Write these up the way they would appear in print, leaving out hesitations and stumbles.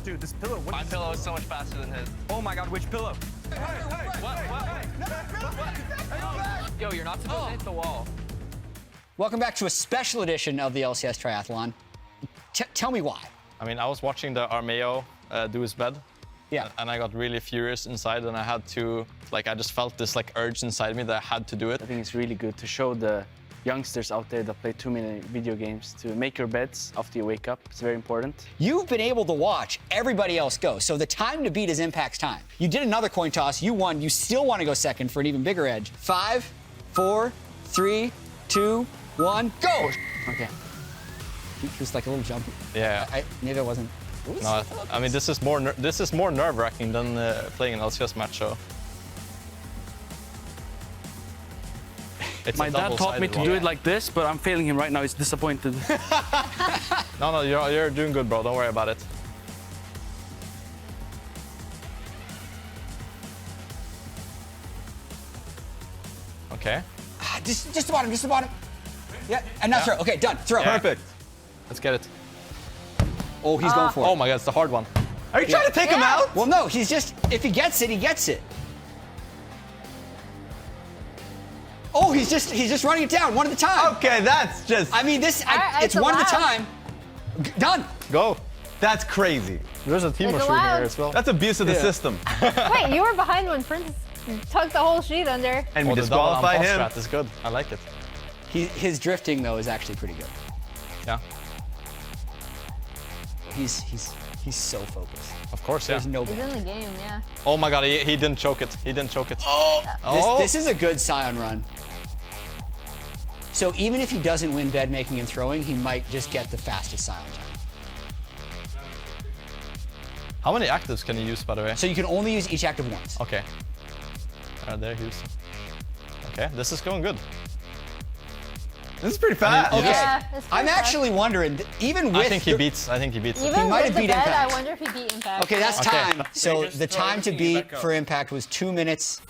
dude, this pillow. My pillow is so much faster than his. Oh my God, which pillow? What? Yo, you're not supposed to hit the wall. Welcome back to a special edition of the LCS Triathlon. Tell me why. I mean, I was watching the Armeo do his bed. Yeah. And I got really furious inside, and I had to, like, I just felt this like urge inside me that I had to do it. I think it's really good to show the youngsters out there that play too many video games to make your beds after you wake up. It's very important. You've been able to watch everybody else go, so the time to beat is Impact's time. You did another coin toss, you won, you still want to go second for an even bigger edge. 5, 4, 3, 2, 1, go! Okay. It was like a little jump. Yeah. Maybe I wasn't. No, I mean, this is more nerve-wracking than playing an LCS match, so. It's My dad taught me to do it like this, but I'm failing him right now. He's disappointed. No, you're doing good, bro. Don't worry about it. Okay. Just the bottom, just the bottom. Yeah, and now throw. Okay, done. Throw. Yeah. Perfect. Let's get it. Oh, he's going for it. Oh my God, it's the hard one. Are you trying to take him out? Well, no, he's just, if he gets it, he gets it. Oh, he's just running it down one at a time. Okay, that's just. I mean, it's it's one at a allowed. time. Done. Go. That's crazy. There's a team It's mushroom allowed. here as well. That's abuse of the system. Wait, you were behind when Prince tugged the whole sheet under. And we Oh, the disqualified him. Strat is good. I like it. His drifting though is actually pretty good. Yeah. He's so focused. Of course, yeah. There's no. He's in the game, yeah. Oh my God, he didn't choke it. He didn't choke it. This is a good Scion run. So even if he doesn't win bed making and throwing, he might just get the fastest Scion time. How many actives can you use, by the way? So you can only use each active once. Okay. There, Houston. Okay, this is going good. This is pretty fast. Okay. Yeah, it's I'm pretty actually wondering, even with I think he beats. I think he beats. Even might with have the beat bed, Impact. I wonder if he beat Impact. Okay, that's Okay. time. So just the throw time to everything beat back up. for Impact was 2 minutes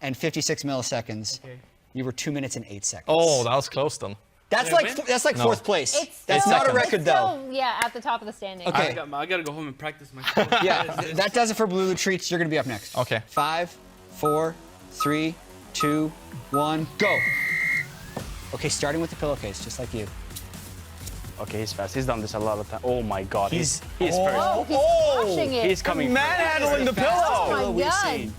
and 56 milliseconds. Okay. You were 2 minutes and 8 seconds. Oh, that was close then. that's Did I like win? that's like No. fourth place. It's That's still, not a record it's though. still, yeah, at the top of the standing. Okay. I gotta go home and practice my. Yeah, that does it for Blue Treats. You're gonna be up next. Okay. 5, 4, 3, 2, 1, go. Okay, starting with the pillowcase, just like you. Okay, he's fast. He's done this a lot of times. Oh my God. He's first. Oh, he's crushing it. He's coming first. Manhandling the pillow. Oh my We've God. seen.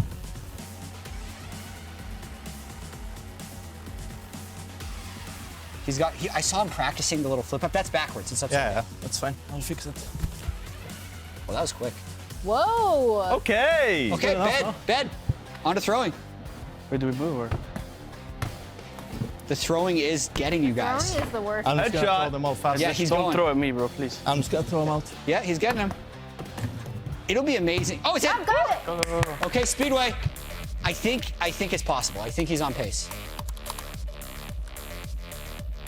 He's got. I saw him practicing the little flip up. That's backwards. It's upside down. that's fine. I'll fix it. Well, that was quick. Whoa. Okay. Okay, bed. On to throwing. Where do we move? Or? The throwing is getting you guys. Throwing is the worst. I'm just gonna Headshot. throw them all fast. Yeah, he's Don't going. throw at me, bro, please. I'm just gonna throw them out. Yeah, he's getting him. It'll be amazing. Oh, it's in. I've got it. Go, go, go, go. Okay, Speedway. I think it's possible. I think he's on pace.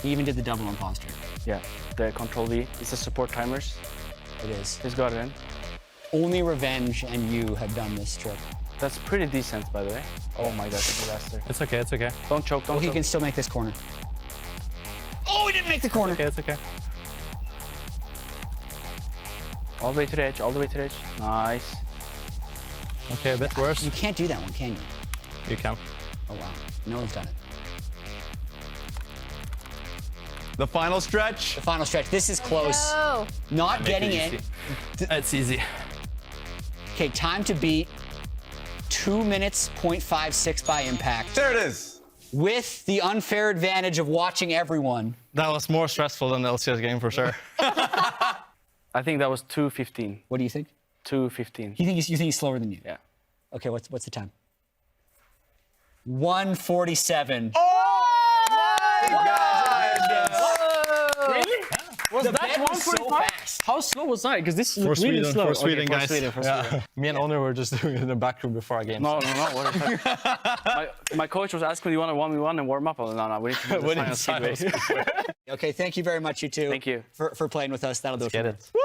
He even did the double imposter. Yeah, the control V. It's the support timers. It is. He's got it in. Only Revenge and you have done this trick. That's pretty decent, by the way. Oh my God, disaster. It's okay. It's okay. Don't choke, don't Oh, he choke. can still make this corner. Oh, he didn't make the corner. Okay, it's okay. All the way to the edge, all the way to the edge. Nice. Okay, a bit worse. You can't do that one, can you? You can. Oh, wow. No one's done it. The final stretch. The final stretch. This is close. Oh. Not getting in. It's easy. Okay, time to beat. 2 minutes, 0.56 by Impact. There it is. With the unfair advantage of watching everyone. That was more stressful than the LCS game for sure. I think that was 2:15. What do you think? 2:15. You think he's slower than you? Yeah. Okay, what's the time? 1:47. Was The bed was so fast. How slow was I? Because this is For really Sweden, slow. for Sweden, Okay, guys. For Sweden. Me and Owner were just doing it in the back room before our games. No. What are you talking- my coach was asking me, do you want to 1v1 and warm up? Oh, no, we need to do We the need final speedway. Okay, thank you very much, you two. Thank you. For playing with us. That'll do it. Get for it. me.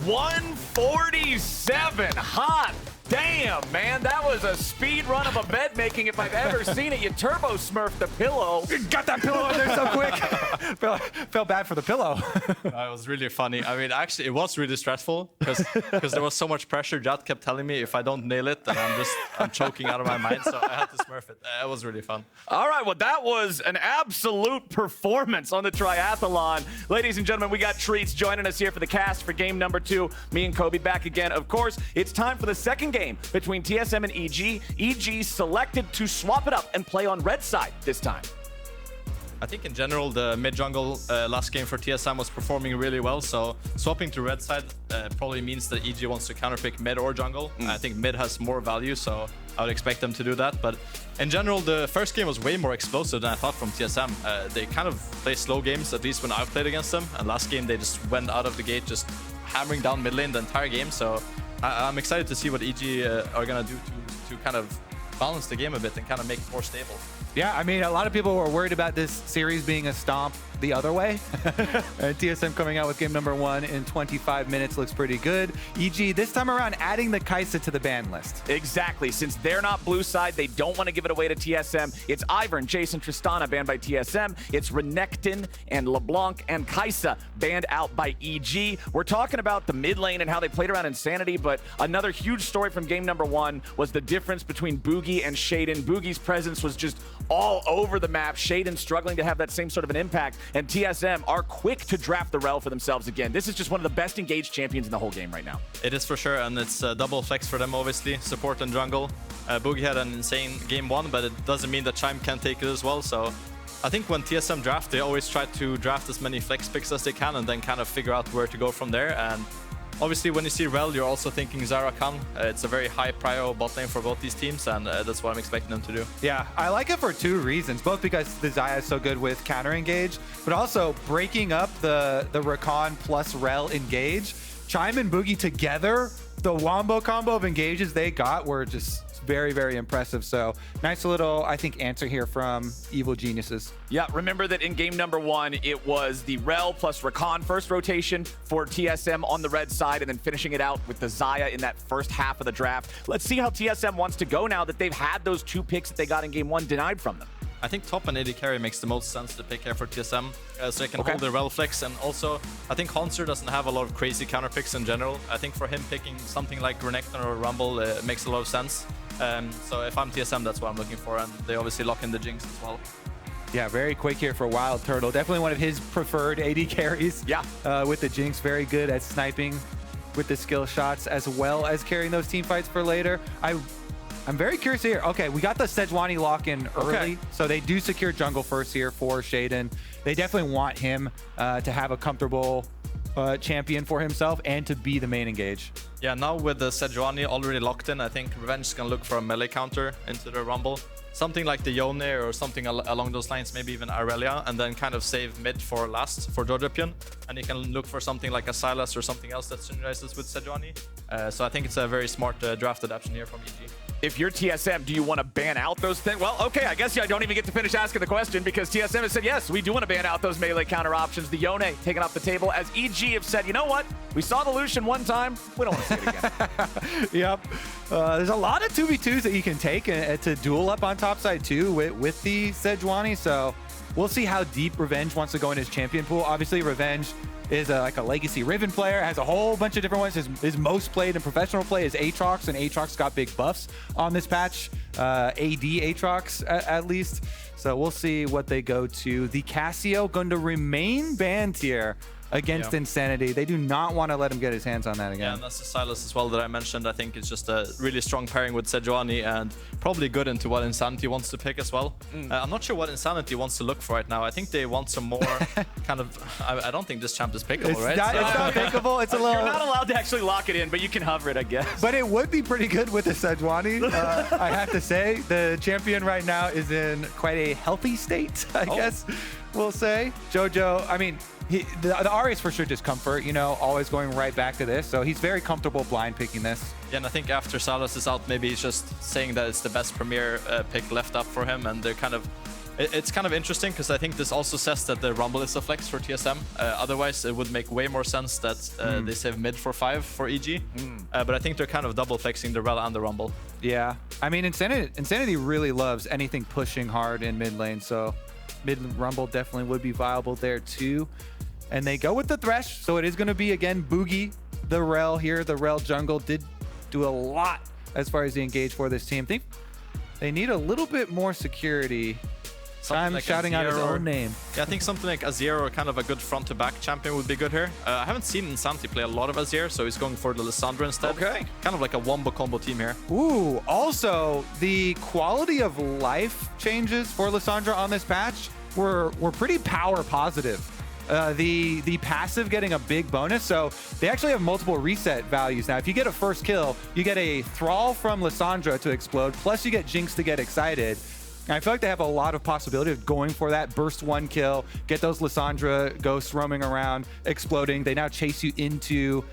147. Hot. Damn, man, that was a speed run of a bed making if I've ever seen it. You turbo smurfed the pillow. Got that pillow in there so quick. Felt bad for the pillow. It was really funny. I mean, actually, it was really stressful because there was so much pressure. Jad kept telling me if I don't nail it, then I'm choking out of my mind. So I had to smurf it. It was really fun. All right, well, that was an absolute performance on the triathlon. Ladies and gentlemen, we got Treatz joining us here for the cast for game number 2. Me and Kobe back again. Of course, it's time for the second game between TSM and EG. EG selected to swap it up and play on red side this time. I think in general, the mid-jungle last game for TSM was performing really well, so swapping to red side probably means that EG wants to counterpick mid or jungle. I think mid has more value, so I would expect them to do that. But in general, the first game was way more explosive than I thought from TSM. They kind of play slow games, at least when I played against them, and last game they just went out of the gate just hammering down mid lane the entire game, so I'm excited to see what EG are going to do to kind of balance the game a bit and kind of make it more stable. Yeah, I mean, a lot of people were worried about this series being a stomp the other way. And TSM coming out with game number 1 in 25 minutes looks pretty good. EG, this time around, adding the Xayah to the ban list. Exactly. Since they're not blue side, they don't want to give it away to TSM. It's Ivern, Jason, Tristana banned by TSM. It's Renekton and LeBlanc and Xayah banned out by EG. We're talking about the mid lane and how they played around Insanity, but another huge story from game number 1 was the difference between Bugi and Sheiden. Bugi's presence was just all over the map. Sheiden struggling to have that same sort of an impact, and TSM are quick to draft the Rell for themselves again. This is just one of the best engaged champions in the whole game right now. It is for sure, and it's a double flex for them, obviously, support and jungle. Bugi had an insane game 1, but it doesn't mean that Chime can take it as well, so I think when TSM draft, they always try to draft as many flex picks as they can and then kind of figure out where to go from there. And obviously, when you see Rell, you're also thinking Rakan. It's a very high prio bot lane for both these teams, and that's what I'm expecting them to do. Yeah, I like it for 2 reasons. Both because the Xayah is so good with counter engage, but also breaking up the Rakan plus Rell engage. Chime and Bugi together, the wombo combo of engages they got were just very, very impressive. So nice little, I think, answer here from Evil Geniuses. Yeah, remember that in game number 1, it was the Rell plus Rakan first rotation for TSM on the red side, and then finishing it out with the Xayah in that first half of the draft. Let's see how TSM wants to go now that they've had those 2 picks that they got in game 1 denied from them. I think top and AD carry makes the most sense to pick here for TSM, so they can hold their Rell flex, and also I think Hauntzer doesn't have a lot of crazy counter picks in general. I think for him picking something like Renekton or Rumble makes a lot of sense. So if I'm TSM, that's what I'm looking for, and they obviously lock in the Jinx as well. Yeah, very quick here for WildTurtle. Definitely one of his preferred AD carries. Yeah. With the Jinx, very good at sniping with the skill shots as well as carrying those team fights for later. I'm very curious here. Okay, we got the Sejuani lock-in early, so they do secure jungle first here for Sheiden. They definitely want him to have a comfortable champion for himself and to be the main engage. Yeah, now with the Sejuani already locked in, I think Revenge is going to look for a melee counter into the Rumble. Something like the Yone or something along those lines, maybe even Aurelia, and then kind of save mid for last for Jojopyun. And you can look for something like a Sylas or something else that synergizes with Sejuani. So I think it's a very smart draft adaptation here from EG. If you're TSM, do you want to ban out those things? Well, okay, I guess I don't even get to finish asking the question because TSM has said, yes, we do want to ban out those melee counter options. The Yone taken off the table, as EG have said, you know what? We saw the Lucian one time. We don't want to see it again. Yep. There's a lot of 2v2s that you can take to duel up on top side too with the Sejuani. So we'll see how deep Revenge wants to go in his champion pool. Obviously, Revenge is like a legacy Riven player, has a whole bunch of different ones. His most played in professional play is Aatrox, and Aatrox got big buffs on this patch. AD Aatrox at least. So we'll see what they go to. The Cassio going to remain banned here against Insanity. They do not want to let him get his hands on that again. Yeah, and that's the Sylas as well that I mentioned. I think it's just a really strong pairing with Sejuani and probably good into what Insanity wants to pick as well. I'm not sure what Insanity wants to look for right now. I think they want some more kind of... I don't think this champ is pickable, right? It's not pickable. It's a little... You're not allowed to actually lock it in, but you can hover it, I guess. But it would be pretty good with the Sejuani. I have to say, the champion right now is in quite a healthy state, I guess we'll say. Jojo, I mean, the Ahri is for sure just comfort, you know, always going right back to this. So he's very comfortable blind picking this. Yeah, and I think after Sylas is out, maybe he's just saying that it's the best Premier pick left up for him, and they're kind of It's kind of interesting because I think this also says that the Rumble is a flex for TSM. Otherwise, it would make way more sense that they save mid for 5 for EG. But I think they're kind of double flexing the Rell and the Rumble. Yeah, I mean, Insanity really loves anything pushing hard in mid lane, so mid Rumble definitely would be viable there too. And they go with the Thresh, so it is going to be, again, Bugi, the Rell here. The Rell jungle did do a lot as far as the engage for this team. I think they need a little bit more security. Chime Like shouting out his own name. Yeah, I think something like Azir or kind of a good front-to-back champion would be good here. I haven't seen Insanity play a lot of Azir, so he's going for the Lissandra instead. Okay. Kind of like a wombo combo team here. Ooh, also, the quality of life changes for Lissandra on this patch were pretty power positive. The passive getting a big bonus, so they actually have multiple reset values now. If you get a first kill, you get a Thrall from Lissandra to explode, plus you get Jinx to get excited. And I feel like they have a lot of possibility of going for that burst 1 kill, get those Lissandra ghosts roaming around, exploding. They now chase you into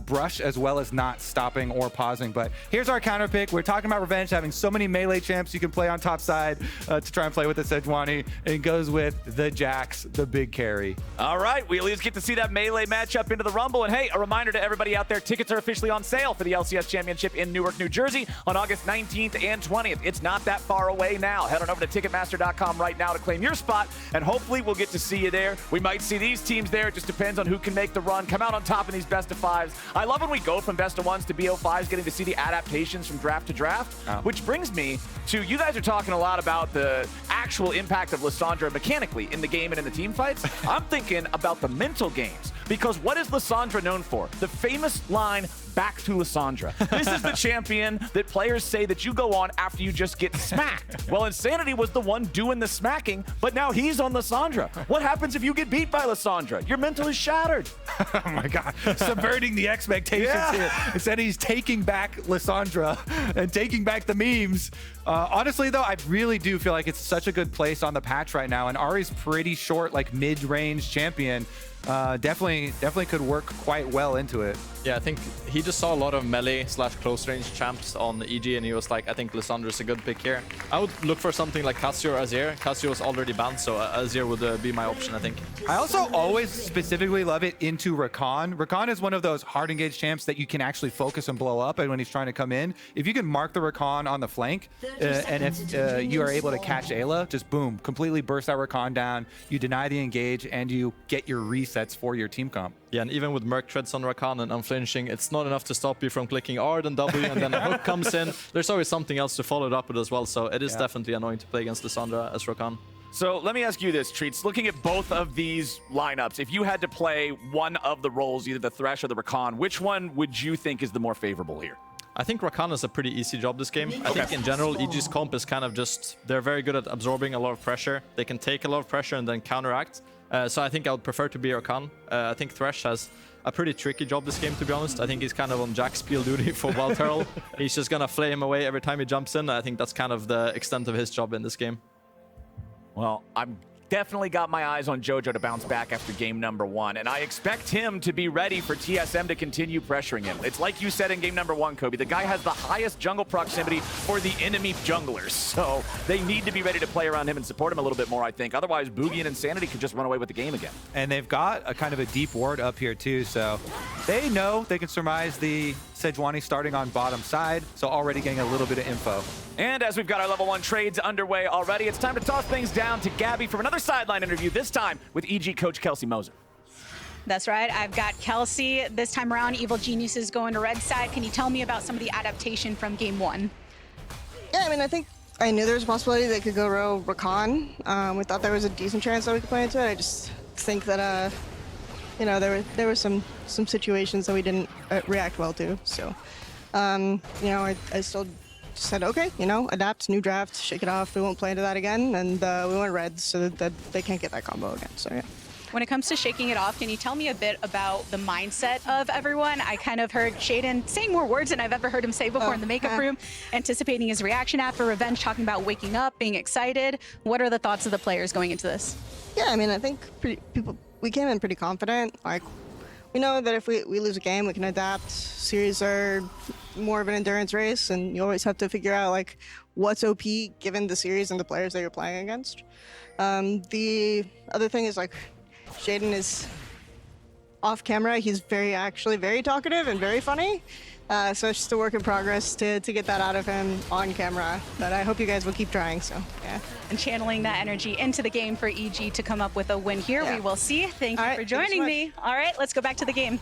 brush as well as not stopping or pausing. But here's our counter pick. We're talking about Revenge having so many melee champs you can play on top side to try and play with the Sejuani. It goes with the Jax, the big carry. All right, we at least get to see that melee matchup into the Rumble. And hey, a reminder to everybody out there, tickets are officially on sale for the LCS Championship in Newark, New Jersey on August 19th and 20th. It's not that far away now. Head on over to Ticketmaster.com right now to claim your spot, and hopefully we'll get to see you there. We might see these teams there. It just depends on who can make the run, come out on top in these best of 5s. I love when we go from best of 1s to BO5s, getting to see the adaptations from draft to draft, which brings me to, you guys are talking a lot about the actual impact of Lissandra mechanically in the game and in the team fights. I'm thinking about the mental games, because what is Lissandra known for? The famous line, back to Lissandra. This is the champion that players say that you go on after you just get smacked. Well, Insanity was the one doing the smacking, but now he's on Lissandra. What happens if you get beat by Lissandra? Your mental is shattered. Oh my God, subverting the expectations here. Instead, he's taking back Lissandra and taking back the memes. Honestly, though, I really do feel like it's such a good place on the patch right now, and Ahri's pretty short, like mid-range champion. Definitely could work quite well into it. Yeah, I think he just saw a lot of melee / close range champs on EG, and he was like, I think Lissandra is a good pick here. I would look for something like Cassio or Azir. Cassio is already banned, so Azir would be my option, I think. I also always specifically love it into Rakan. Rakan is one of those hard engaged champs that you can actually focus and blow up, and when he's trying to come in, if you can mark the Rakan on the flank, and if you are able to catch Eyla, just boom, completely burst that Rakan down, you deny the engage, and you get your resets for your team comp. Yeah, and even with Merc Treatz on Rakan and unflinching, it's not enough to stop you from clicking R then W, and then a hook comes in. There's always something else to follow it up with as well, so it is definitely annoying to play against Lissandra as Rakan. So let me ask you this, Treatz. Looking at both of these lineups, if you had to play one of the roles, either the Thresh or the Rakan, which one would you think is the more favorable here? I think Rakan is a pretty easy job this game. I think in general, EG's comp is kind of just, they're very good at absorbing a lot of pressure. They can take a lot of pressure and then counteract. So I think I would prefer to be Rakan. I think Thresh has a pretty tricky job this game, to be honest. I think he's kind of on Jack Spiel duty for WildTurtle. He's just gonna flame away every time he jumps in. I think that's kind of the extent of his job in this game. Well, I'm definitely got my eyes on Jojo to bounce back after game number 1, and I expect him to be ready for TSM to continue pressuring him. It's like you said in game number 1, Kobe, the guy has the highest jungle proximity for the enemy junglers, so they need to be ready to play around him and support him a little bit more, I think. Otherwise, Bugi and Insanity could just run away with the game again. And they've got a kind of a deep ward up here too, so they know they can surmise the Sejuani starting on bottom side, so already getting a little bit of info. And as we've got our level 1 trades underway already, it's time to toss things down to Gabby for another sideline interview, this time with EG coach Kelsey Moser. That's right. I've got Kelsey. This time around, Evil Genius is going to red side. Can you tell me about some of the adaptation from game 1? Yeah, I mean, I think I knew there was a possibility they could go row Rakan. We thought there was a decent chance that we could play into it. I just think that, you know, there were some situations that we didn't react well to. So, you know, I still said, okay, you know, adapt, new draft, shake it off. We won't play into that again, and we went red so that they can't get that combo again. So yeah. When it comes to shaking it off, can you tell me a bit about the mindset of everyone? I kind of heard Sheiden saying more words than I've ever heard him say before in the makeup room, anticipating his reaction after Revenge, talking about waking up, being excited. What are the thoughts of the players going into this? Yeah, I mean, I think we came in pretty confident. Like, we know that if we lose a game, we can adapt. Series are more of an endurance race, and you always have to figure out like what's OP given the series and the players that you're playing against. The other thing is like Sheiden is off camera. He's actually very talkative and very funny. So it's just a work in progress to get that out of him on camera. But I hope you guys will keep trying. So yeah. And channeling that energy into the game for EG to come up with a win here. Yeah. We will see. Thank you All right, for thanks so joining much. me. All right, let's go back to the game.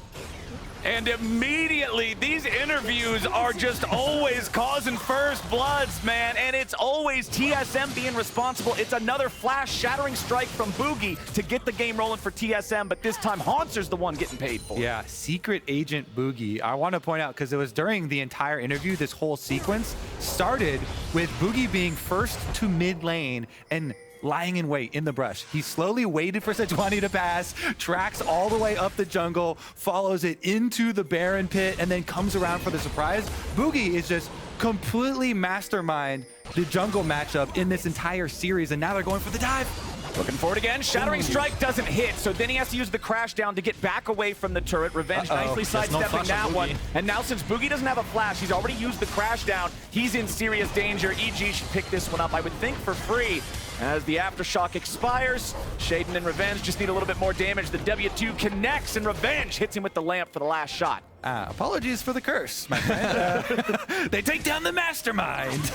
And immediately, these interviews are just always causing first bloods, man. And it's always TSM being responsible. It's another flash shattering strike from Bugi to get the game rolling for TSM, but this time Hauntzer's the one getting paid for it. Yeah, Secret Agent Bugi. I want to point out, because it was during the entire interview, this whole sequence started with Bugi being first to mid lane and lying in wait in the brush. He slowly waited for Sejuani to pass, tracks all the way up the jungle, follows it into the Baron pit, and then comes around for the surprise. Bugi is just completely mastermind the jungle matchup in this entire series, and now they're going for the dive. Looking forward again. Shattering Strike doesn't hit, so then he has to use the crash down to get back away from the turret. Revenge nicely sidestepping that one. And now since Bugi doesn't have a flash, he's already used the crash down. He's in serious danger. EG should pick this one up, I would think, for free. As the Aftershock expires, Sheiden and Revenge just need a little bit more damage. The W2 connects, and Revenge hits him with the lamp for the last shot. Apologies for the curse, my friend. They take down the mastermind.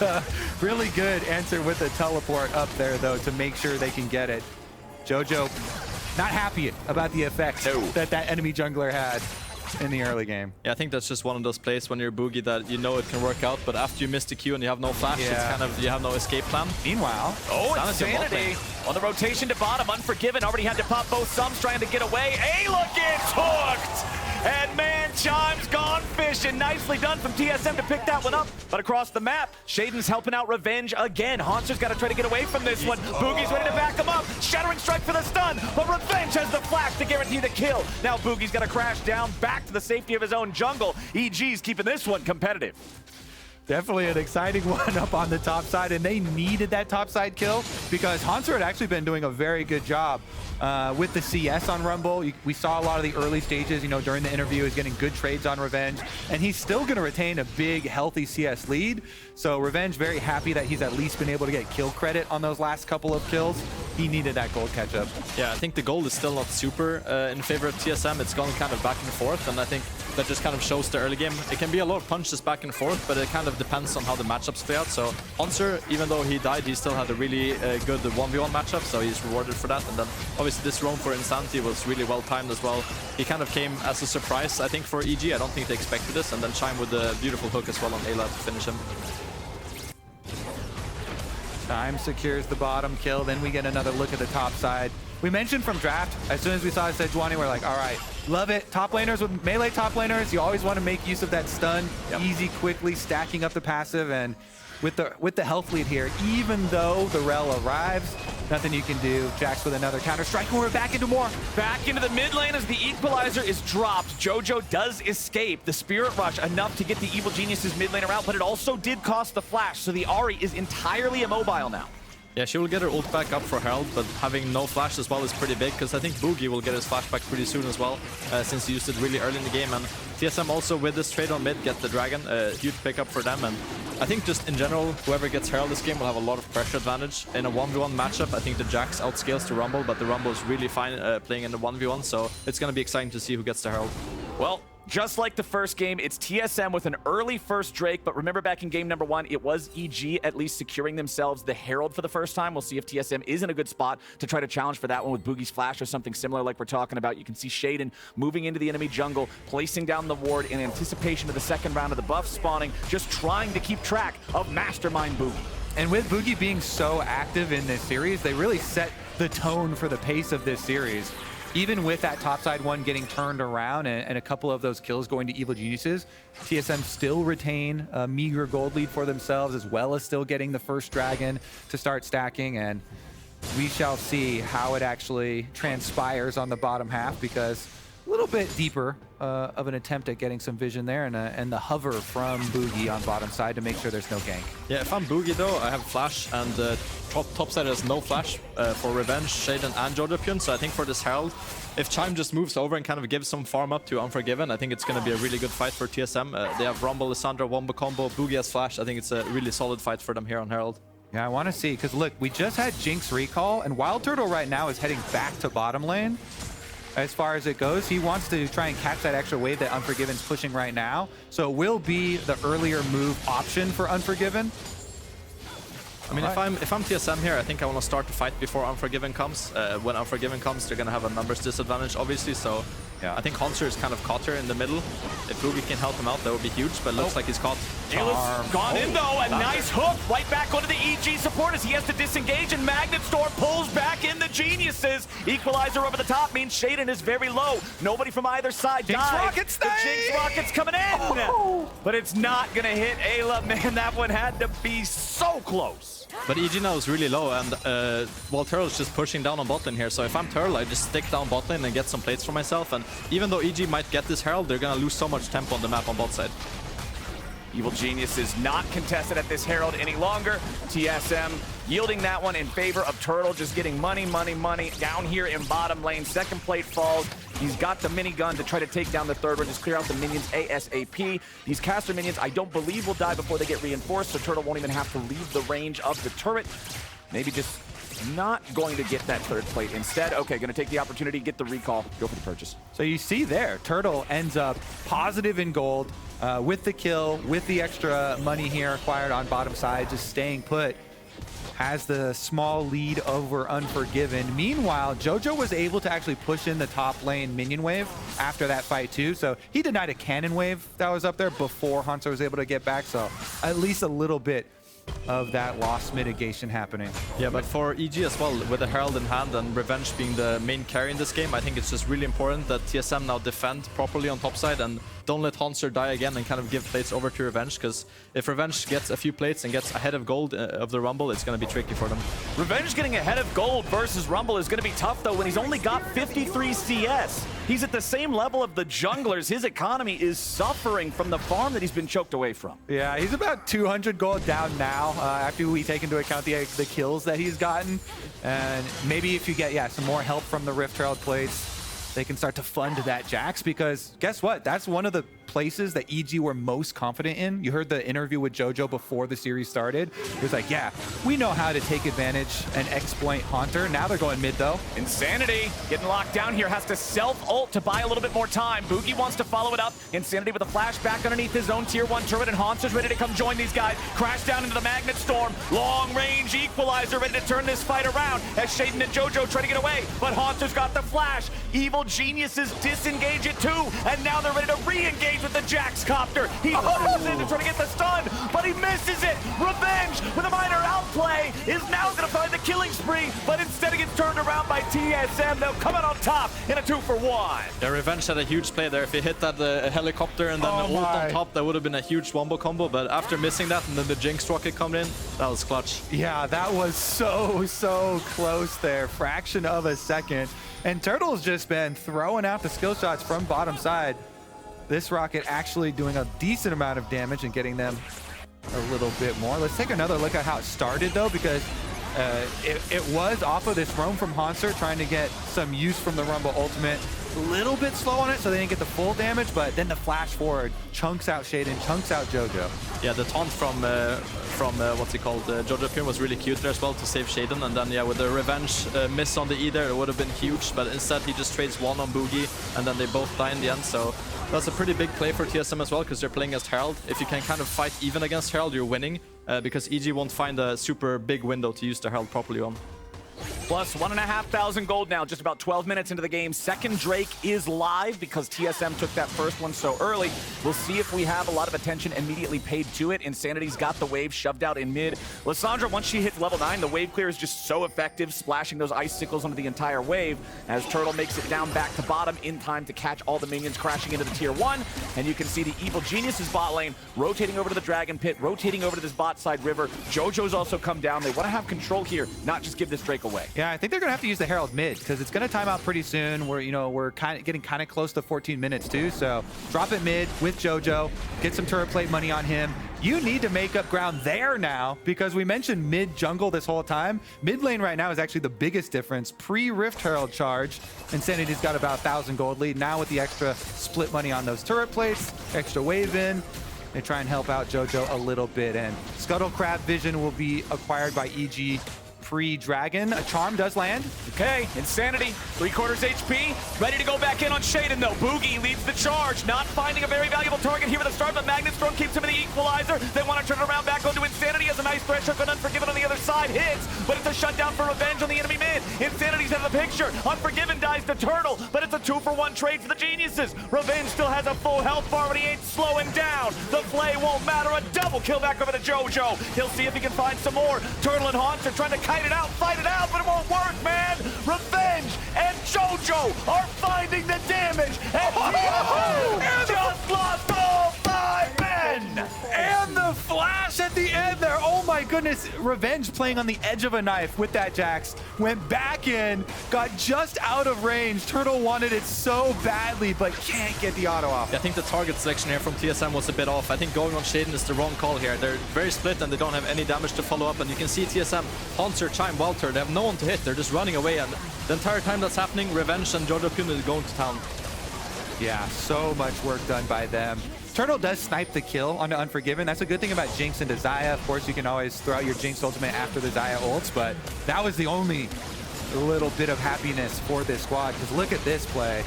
Really good answer with a teleport up there, though, to make sure they can get it. Jojo, not happy about the effects that enemy jungler had in the early game. Yeah, I think that's just one of those plays when you're Bugi that you know it can work out, but after you miss the Q and you have no flash, it's kind of, you have no escape plan. Meanwhile, Insanity on the rotation to bottom. Unforgiven already had to pop both thumbs trying to get away. Ayla gets hooked! And man, Chime's gone fishing. Nicely done from TSM to pick that one up. But across the map, Shaiden's helping out Revenge again. Hauntzer's got to try to get away from this one. Bugi's ready to back him up. Shattering Strike for the stun, but Revenge has the flash to guarantee the kill. Now Bugi's got to crash down back to the safety of his own jungle. EG's keeping this one competitive. Definitely an exciting one up on the top side, and they needed that top side kill because Hauntzer had actually been doing a very good job with the CS on Rumble. We saw a lot of the early stages, you know, during the interview. He's getting good trades on Revenge, and he's still going to retain a big, healthy CS lead. So Revenge very happy that he's at least been able to get kill credit on those last couple of kills. He needed that gold catch-up. Yeah, I think the gold is still not super in favor of TSM. It's gone kind of back and forth, and I think that just kind of shows the early game. It can be a lot of punches back and forth, but it kind of depends on how the matchups play out. So Hauntzer, even though he died, he still had a really good 1v1 matchup, so he's rewarded for that. And then obviously this roam for Insanity was really well timed as well. He kind of came as a surprise, I think, for EG. I don't think they expected this. And then Chime with the beautiful hook as well on Eyla to finish him. Chime secures the bottom kill, then we get another look at the top side. We mentioned from draft, as soon as we saw Sejuani, we're like, all right, love it. Top laners with melee top laners, you always want to make use of that stun. Easy, quickly stacking up the passive, and with the health lead here, even though the Rell arrives, nothing you can do. Jax with another counter strike, and we're back into more. Back into the mid lane as the equalizer is dropped. Jojo does escape the Spirit Rush enough to get the Evil Genius's mid laner out, but it also did cost the flash, so the Ahri is entirely immobile now. Yeah, she will get her ult back up for Herald, but having no flash as well is pretty big, because I think Bugi will get his flash back pretty soon as well, since he used it really early in the game. And TSM also, with this trade on mid, get the Dragon, huge pickup for them. And I think just in general, whoever gets Herald this game will have a lot of pressure advantage. In a 1v1 matchup, I think the Jax outscales the Rumble, but the Rumble is really fine playing in the 1v1, so it's going to be exciting to see who gets the Herald. Well, just like the first game, it's TSM with an early first Drake, but remember back in game number 1, it was EG at least securing themselves the Herald for the first time. We'll see if TSM is in a good spot to try to challenge for that one with Bugi's flash or something similar like we're talking about. You can see Sheiden moving into the enemy jungle, placing down the ward in anticipation of the second round of the buff spawning, just trying to keep track of Mastermind Bugi. And with Bugi being so active in this series, they really set the tone for the pace of this series. Even with that topside one getting turned around and a couple of those kills going to Evil Geniuses, TSM still retain a meager gold lead for themselves, as well as still getting the first Dragon to start stacking. And we shall see how it actually transpires on the bottom half, because a little bit deeper of an attempt at getting some vision there, and the hover from Bugi on bottom side to make sure there's no gank. Yeah, if I'm Bugi though, I have flash, and top side has no flash for Revenge, Sheiden, and Jojopyun. So I think for this Herald, if Chime just moves over and kind of gives some farm up to Unforgiven, I think it's going to be a really good fight for TSM. They have Rumble, Lissandra, Wombo combo, Bugi has flash. I think it's a really solid fight for them here on Herald. Yeah, I want to see, because look, we just had Jinx recall, and WildTurtle right now is heading back to bottom lane. As far as it goes, he wants to try and catch that extra wave that Unforgiven's pushing right now. So it will be the earlier move option for Unforgiven. I mean, if I'm TSM here, I think I want to start the fight before Unforgiven comes. When Unforgiven comes, they're going to have a numbers disadvantage, obviously. So yeah, I think Hauntzer is kind of caught here in the middle. If Bugi can help him out, that would be huge, but it looks like he's caught. Ayla's gone in though, a nice hook right back onto the EG support as he has to disengage, and Magnet Storm pulls back in the geniuses. Equalizer over the top means Sheiden is very low. Nobody from either side Jinx dies. Rockets, the Jinx Rockets coming in, but it's not gonna hit Ayla. Man, that one had to be so close. But EG now is really low, and WildTurtle is just pushing down on bot lane here. So if I'm Turtle, I just stick down bot lane and get some plates for myself. And even though EG might get this Herald, they're gonna lose so much tempo on the map on bot side. Evil Genius is not contested at this Herald any longer. TSM yielding that one in favor of Turtle, just getting money down here in bottom lane. Second plate falls. He's got the minigun to try to take down the third one, just clear out the minions ASAP. These caster minions, I don't believe, will die before they get reinforced, so Turtle won't even have to leave the range of the turret. Maybe just not going to get that third plate instead. Okay, going to take the opportunity, get the recall, go for the purchase. So you see there, Turtle ends up positive in gold with the kill, with the extra money here acquired on bottom side, just staying put. Has the small lead over Unforgiven. Meanwhile, Jojo was able to actually push in the top lane minion wave after that fight too. So he denied a cannon wave that was up there before Hauntzer was able to get back. So at least a little bit of that loss mitigation happening. Yeah, but for EG as well, with the Herald in hand and Revenge being the main carry in this game, I think it's just really important that TSM now defend properly on top side and don't let Hauntzer die again and kind of give plates over to Revenge, because if Revenge gets a few plates and gets ahead of gold of the Rumble, it's going to be tricky for them. Revenge getting ahead of gold versus Rumble is going to be tough though when he's only got 53 CS. He's at the same level of the junglers. His economy is suffering from the farm that he's been choked away from. Yeah, he's about 200 gold down now after we take into account the kills that he's gotten. And maybe if you get, some more help from the Rift Herald plates, they can start to fund that Jax, because guess what? That's one of the places that EG were most confident in. You heard the interview with Jojo before the series started. He was like, yeah, we know how to take advantage and exploit Haunter. Now they're going mid though. Insanity getting locked down here, has to self-ult to buy a little bit more time. Bugi wants to follow it up. Insanity with a flash back underneath his own tier 1 turret, and Hauntzer's ready to come join these guys. Crash down into the Magnet Storm. Long range equalizer ready to turn this fight around as Sheiden and Jojo try to get away, but Hauntzer's got the flash. Evil Geniuses disengage it too, and now they're ready to re-engage with the Jax copter. He pushes in to try to get the stun, but he misses it. Revenge with a minor outplay is now going to find the killing spree, but instead it gets turned around by TSM. They'll come out on top in a 2-for-1. Yeah, Revenge had a huge play there. If he hit that helicopter and then the ult on top, that would have been a huge wombo combo, but after missing that and then the Jinx rocket coming in, that was clutch. Yeah, that was so close there. Fraction of a second. And Turtle's just been throwing out the skill shots from bottom side. This rocket actually doing a decent amount of damage and getting them a little bit more. Let's take another look at how it started though, because it was off of this roam from Hauntzer trying to get some use from the Rumble ultimate. A little bit slow on it, so they didn't get the full damage, but then the flash forward chunks out Sheiden, chunks out Jojo. Yeah, the taunt from what's he called, Jojopyun was really cute there as well to save Sheiden, and then yeah, with the Revenge miss on the E there, it would have been huge, but instead he just trades one on Bugi, and then they both die in the end, so that's a pretty big play for TSM as well, because they're playing against Herald. If you can kind of fight even against Herald, you're winning, because EG won't find a super big window to use the Herald properly on. Plus 1,500 gold now, just about 12 minutes into the game. Second Drake is live because TSM took that first one so early. We'll see if we have a lot of attention immediately paid to it. Insanity's got the wave shoved out in mid. Lissandra, once she hits level 9, the wave clear is just so effective, splashing those icicles onto the entire wave as Turtle makes it down back to bottom in time to catch all the minions crashing into the tier 1. And you can see the Evil Geniuses bot lane rotating over to the Dragon Pit, rotating over to this bot side river. Jojo's also come down. They want to have control here, not just give this Drake away. Yeah, I think they're gonna have to use the Herald mid because it's gonna time out pretty soon. We're getting kind of close to 14 minutes too. So drop it mid with Jojo, get some turret plate money on him. You need to make up ground there now because we mentioned mid jungle this whole time. Mid lane right now is actually the biggest difference. Pre-Rift Herald charge, Insanity's got about 1,000 gold lead. Now with the extra split money on those turret plates, extra wave in, they try and help out Jojo a little bit. And Scuttle Crab Vision will be acquired by EG pre-Dragon. A charm does land. Okay, Insanity, 3/4 HP, ready to go back in on Sheiden though. Bugi leads the charge, not finding a very valuable target here at the start, but Magnus Storm keeps him in the equalizer. They want to turn around back onto Insanity as a nice Thresh hook on Unforgiven on the other side hits, but it's a shutdown for Revenge on the enemy mid. Insanity's out of the picture. Unforgiven dies to Turtle, but it's a 2-for-1 trade for the geniuses. Revenge still has a full health bar, but he ain't slowing down. The play won't matter. A double kill back over to Jojo. He'll see if he can find some more. Turtle and Hauntzer trying to kite it out, fight it out, but it won't work, man. Revenge and Jojo are finding the damage, and just lost all 5 men. And the flash at the end there. Oh my goodness. Revenge playing on the edge of a knife with that Jax. Went back in, got just out of range. Turtle wanted it so badly, but can't get the auto off. I think the target selection here from TSM was a bit off. I think going on Sheiden is the wrong call here. They're very split and they don't have any damage to follow up. And you can see TSM, Hauntzer, Chime, WildTurtle, they have no one to hit. They're just running away. And the entire time that's happening, Revenge and Jojopyun is going to town. Yeah, so much work done by them. Turtle does snipe the kill onto Unforgiven. That's a good thing about Jinx into Xayah. Of course, you can always throw out your Jinx ultimate after the Xayah ults, but that was the only little bit of happiness for this squad, because look at this play.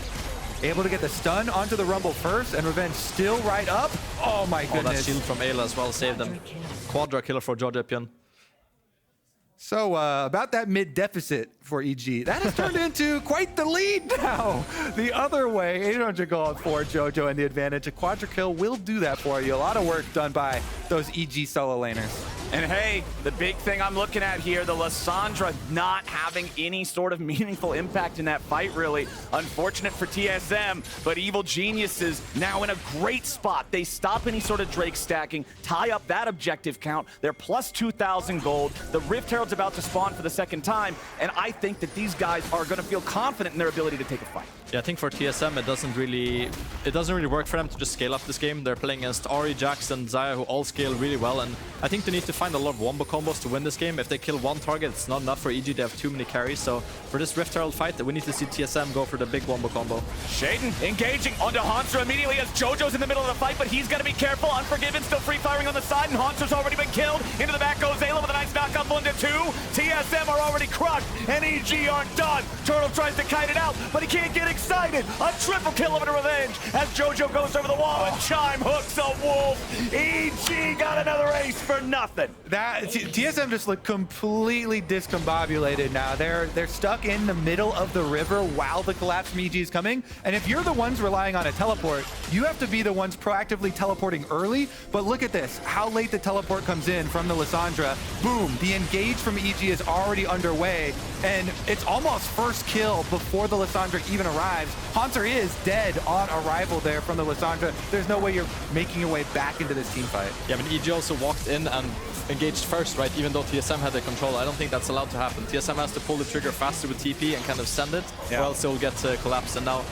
Able to get the stun onto the Rumble first, and Revenge still right up. Oh my goodness. Oh, that shield from Eyla as well saved them. Quadra killer for Jojopyun. So about that mid deficit for EG, that has turned into quite the lead now. The other way, 800 gold for Jojo and the advantage. A quadra kill will do that for you. A lot of work done by those EG solo laners. And hey, the big thing I'm looking at here, the Lissandra not having any sort of meaningful impact in that fight, really. Unfortunate for TSM, but Evil Geniuses now in a great spot. They stop any sort of Drake stacking, tie up that objective count. They're plus 2,000 gold. The Rift Herald's about to spawn for the second time, and I think that these guys are going to feel confident in their ability to take a fight. Yeah, I think for TSM it doesn't really work for them to just scale up this game. They're playing against Ahri, Jax, and Xayah, who all scale really well, and I think they need to find a lot of wombo combos to win this game. If they kill one target, it's not enough for EG. They have too many carries, so for this Rift Herald fight, we need to see TSM go for the big wombo combo. Sheiden engaging onto Hauntzer immediately as Jojo's in the middle of the fight, but he's got to be careful. Unforgiven still free firing on the side, and Hauntzer's already been killed. Into the back goes Eyla with a nice knock up 1-2. TSM are already crushed, and EG aren't done. Turtle tries to kite it out, but he can't get excited. A triple kill of a Revenge as Jojo goes over the wall and Chime hooks a wolf. EG got another ace for nothing. That TSM just look completely discombobulated now. They're stuck in the middle of the river while the collapse from EG is coming. And if you're the ones relying on a teleport, you have to be the ones proactively teleporting early. But look at this, how late the teleport comes in from the Lissandra. Boom, the engage from EG is already underway, and it's almost first kill before the Lissandra even arrives. Hauntzer is dead on arrival there from the Lissandra. There's no way you're making your way back into this team fight. Yeah, but EG also walked in and engaged first, right? Even though TSM had the control, I don't think that's allowed to happen. TSM has to pull the trigger faster with TP and kind of send it, or else they'll get collapsed. And now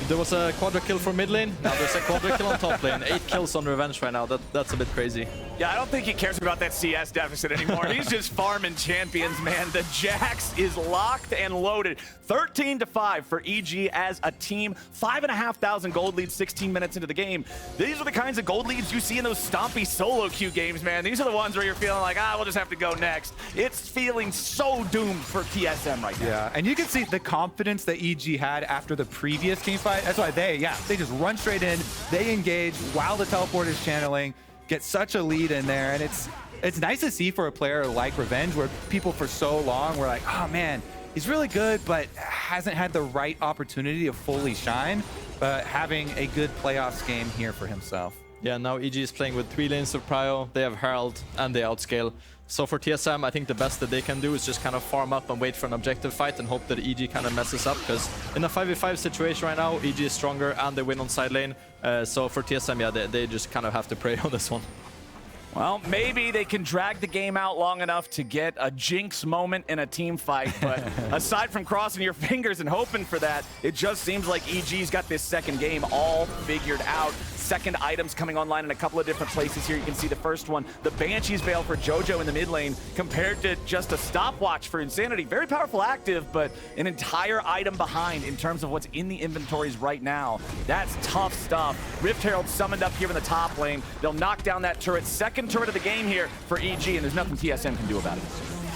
there was a quadra kill for mid lane. Now there's a quadra kill on top lane. 8 kills on Revenge right now. That's a bit crazy. Yeah, I don't think he cares about that CS deficit anymore. He's just farming champions, man. The Jax is locked and loaded. 13-5 for EG as a team. 5,500 gold lead 16 minutes into the game. These are the kinds of gold leads you see in those stompy solo queue games, man. These are the ones where you're feeling like, we'll just have to go next. It's feeling so doomed for TSM right now. Yeah, and you can see the confidence that EG had after the previous team fight. That's why they just run straight in, they engage while the teleport is channeling, get such a lead in there, and it's nice to see for a player like Revenge, where people for so long were like, oh man, he's really good, but hasn't had the right opportunity to fully shine, but having a good playoffs game here for himself. Yeah, now EG is playing with 3 lanes of prio, they have Herald, and they outscale. So for TSM, I think the best that they can do is just kind of farm up and wait for an objective fight and hope that EG kind of messes up, because in a 5v5 situation right now, EG is stronger and they win on side lane. So for TSM, yeah, they just kind of have to pray on this one. Well, maybe they can drag the game out long enough to get a Jinx moment in a team fight, but aside from crossing your fingers and hoping for that, it just seems like EG's got this second game all figured out. Second items coming online in a couple of different places here. You can see the first one, the Banshee's Veil for Jojo in the mid lane, compared to just a stopwatch for Insanity. Very powerful active, but an entire item behind in terms of what's in the inventories right now. That's tough stuff. Rift Herald summoned up here in the top lane. They'll knock down that turret. Second turret of the game here for EG, and there's nothing TSM can do about it.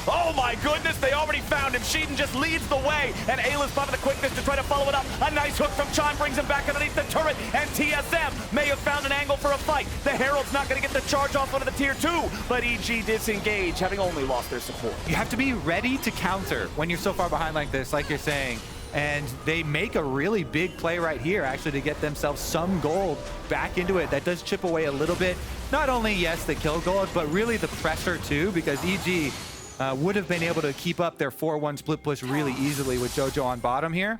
Oh my goodness, they already found him. Sheiden just leads the way, and Ayla's spotted the quickness to try to follow it up. A nice hook from Chime brings him back underneath the turret, and TSM may have found an angle for a fight. The Herald's not going to get the charge off onto the tier 2, but EG disengage, having only lost their support. You have to be ready to counter when you're so far behind like this, like you're saying. And they make a really big play right here, actually, to get themselves some gold back into it. That does chip away a little bit. Not only, yes, the kill gold, but really the pressure, too, because EG would have been able to keep up their 4-1 split push really easily with Jojo on bottom here.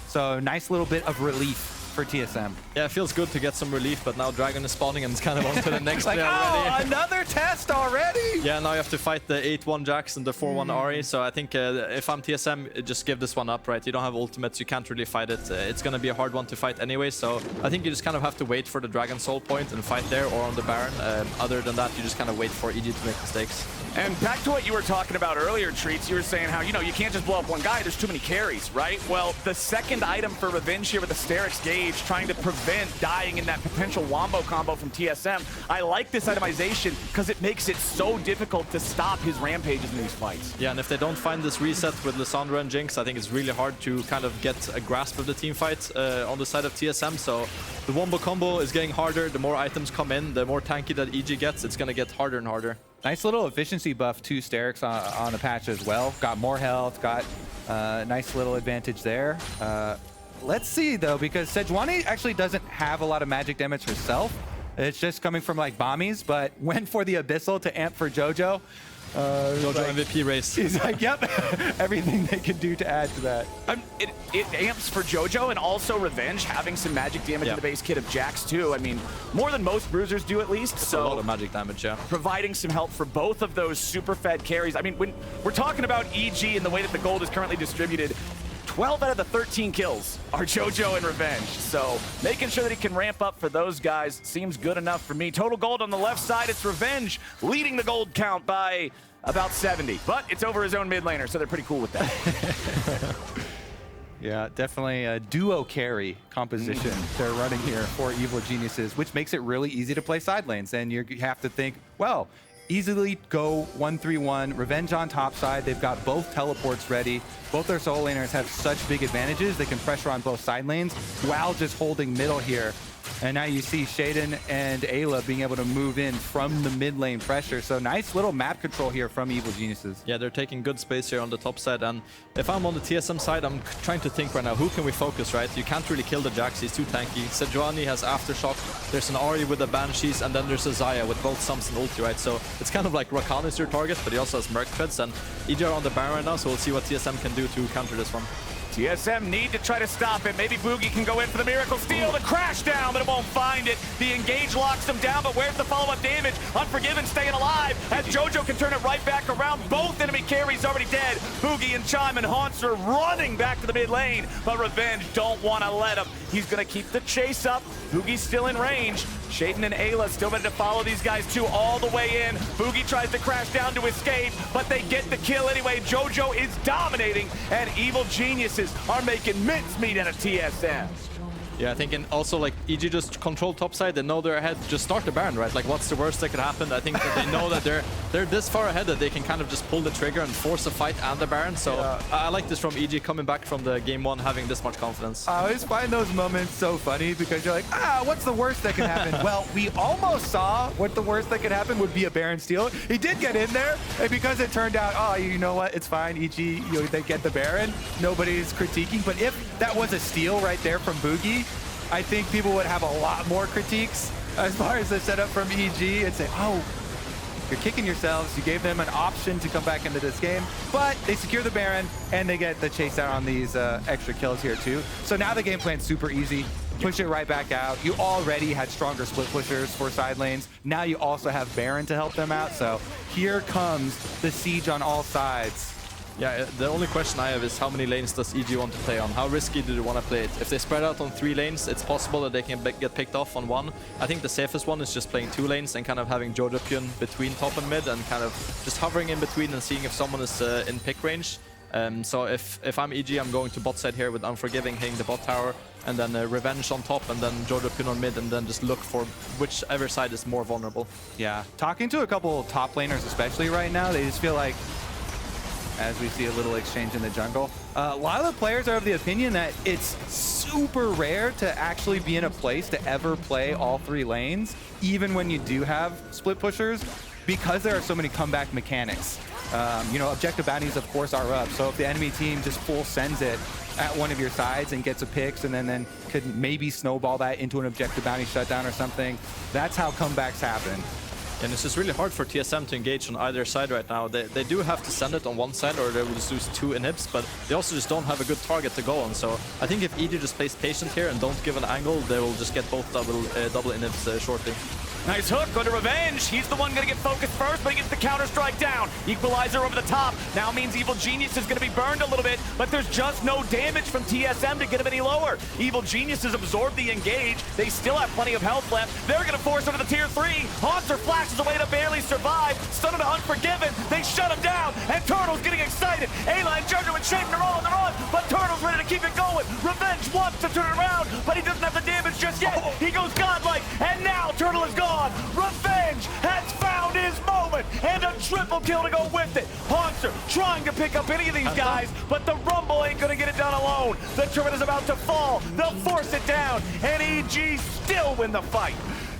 So nice little bit of relief for TSM. Yeah, it feels good to get some relief, but now Dragon is spawning and it's kind of on to the next like, play already. Oh, another test already? Yeah, now you have to fight the 8-1 Jax and the 4-1 Ahri. So I think if I'm TSM, just give this one up, right? You don't have ultimates, you can't really fight it. It's going to be a hard one to fight anyway. So I think you just kind of have to wait for the Dragon Soul point and fight there or on the Baron. Other than that, you just kind of wait for EG to make mistakes. And back to what you were talking about earlier, Treatz, you were saying how, you know, you can't just blow up one guy, there's too many carries, right? Well, the second item for Revenge here with the Sterix Gauge, trying to prevent dying in that potential wombo combo from TSM. I like this itemization because it makes it so difficult to stop his rampages in these fights. Yeah, and if they don't find this reset with Lissandra and Jinx, I think it's really hard to kind of get a grasp of the team fight on the side of TSM. So the wombo combo is getting harder. The more items come in, the more tanky that EG gets, it's going to get harder and harder. Nice little efficiency buff to Sterix on the patch as well. Got more health, got a nice little advantage there. Let's see, though, because Sejuani actually doesn't have a lot of magic damage herself. It's just coming from, like, bombies, but went for the Abyssal to amp for Jojo. Jojo like, MVP race. He's like, yep, everything they can do to add to that. It amps for Jojo and also Revenge, having some magic damage in the base kit of Jax, too. I mean, more than most bruisers do, at least. It's so a lot of magic damage, yeah. Providing some help for both of those super fed carries. I mean, when we're talking about EG and the way that the gold is currently distributed, 12 out of the 13 kills are Jojo and Revenge. So making sure that he can ramp up for those guys seems good enough for me. Total gold on the left side, it's Revenge leading the gold count by about 70. But it's over his own mid laner, so they're pretty cool with that. Yeah, definitely a duo carry composition they're running here for Evil Geniuses, which makes it really easy to play side lanes. And you have to think, well, easily go 1-3-1, Revenge on top side. They've got both teleports ready. Both their solo laners have such big advantages. They can pressure on both side lanes while just holding middle here. And now you see Sheiden and Eyla being able to move in from the mid lane pressure. So nice little map control here from Evil Geniuses. Yeah, they're taking good space here on the top side. And if I'm on the TSM side, I'm trying to think right now, who can we focus, right? You can't really kill the Jax, he's too tanky. Sejuani has Aftershock. There's an Ahri with the Banshees, and then there's a Xayah with both Sums and ulti, right? So it's kind of like Rakan is your target, but he also has Merc Feds. And EG are on the Baron right now, so we'll see what TSM can do to counter this one. TSM need to try to stop it. Maybe Bugi can go in for the Miracle Steal. The crash down, but it won't find it. The engage locks them down, but where's the follow-up damage? Unforgiven staying alive as Jojo can turn it right back around. Both enemy carries already dead. Bugi and Chime and Hauntzer running back to the mid lane, but Revenge don't want to let him. He's going to keep the chase up. Bugi's still in range. Sheiden and Eyla still ready to follow these guys too all the way in. Bugi tries to crash down to escape, but they get the kill anyway. Jojo is dominating, and Evil Geniuses are making mincemeat out of TSM. Yeah, I think, and also like EG just control top side. They know they're ahead. Just start the Baron, right? Like, what's the worst that could happen? I think that they know that they're this far ahead that they can kind of just pull the trigger and force a fight and the Baron. So I like this from EG coming back from the game one, having this much confidence. I always find those moments so funny because you're like, what's the worst that can happen? Well, we almost saw what the worst that could happen would be a Baron steal. He did get in there, and because it turned out, you know what? It's fine. EG, they get the Baron. Nobody's critiquing. But if that was a steal right there from Bugi, I think people would have a lot more critiques as far as the setup from EG and say, oh, you're kicking yourselves. You gave them an option to come back into this game, but they secure the Baron and they get the chase out on these extra kills here too. So now the game plan's super easy. push it right back out. You already had stronger split pushers for side lanes. Now you also have Baron to help them out. So here comes the siege on all sides. Yeah, the only question I have is how many lanes does EG want to play on? How risky do they want to play it? If they spread out on 3 lanes, it's possible that they can get picked off on 1. I think the safest one is just playing 2 lanes and kind of having Jojopyun between top and mid and kind of just hovering in between and seeing if someone is in pick range. So if I'm EG, I'm going to bot side here with Unforgiving, hitting the bot tower, and then Revenge on top, and then Jojopyun on mid, and then just look for whichever side is more vulnerable. Yeah, talking to a couple top laners especially right now, they just feel like, as we see a little exchange in the jungle, a lot of the players are of the opinion that it's super rare to actually be in a place to ever play all 3 lanes, even when you do have split pushers, because there are so many comeback mechanics. You know, objective bounties, of course, are up. So if the enemy team just full sends it at one of your sides and gets a picks and then could maybe snowball that into an objective bounty shutdown or something, that's how comebacks happen. And it's just really hard for TSM to engage on either side right now. They do have to send it on one side or they will just lose 2 inhibs, but they also just don't have a good target to go on. So I think if EG just plays patient here and don't give an angle, they will just get both double inhibs shortly. Nice hook going to Revenge. He's the one going to get focused first, but he gets the counter strike down. Equalizer over the top. Now means Evil Genius is going to be burned a little bit, but there's just no damage from TSM to get him any lower. Evil Genius has absorbed the engage. They still have plenty of health left. They're going to force him to the tier 3. Hauntzer flashes away to barely survive. Stun to Unforgiven. They shut him down, and Turtle's getting excited. Ayla and Jojo and Sheiden are all on the run, but Turtle's ready to keep it going. Revenge wants to turn it around, but he doesn't have the damage just yet. He goes godlike, and now Turtle is gone. Revenge has found his moment, and a triple kill to go with it. Hauntzer trying to pick up any of these guys, but the Rumble ain't gonna get it done alone. The turret is about to fall. They'll force it down, and EG still win the fight.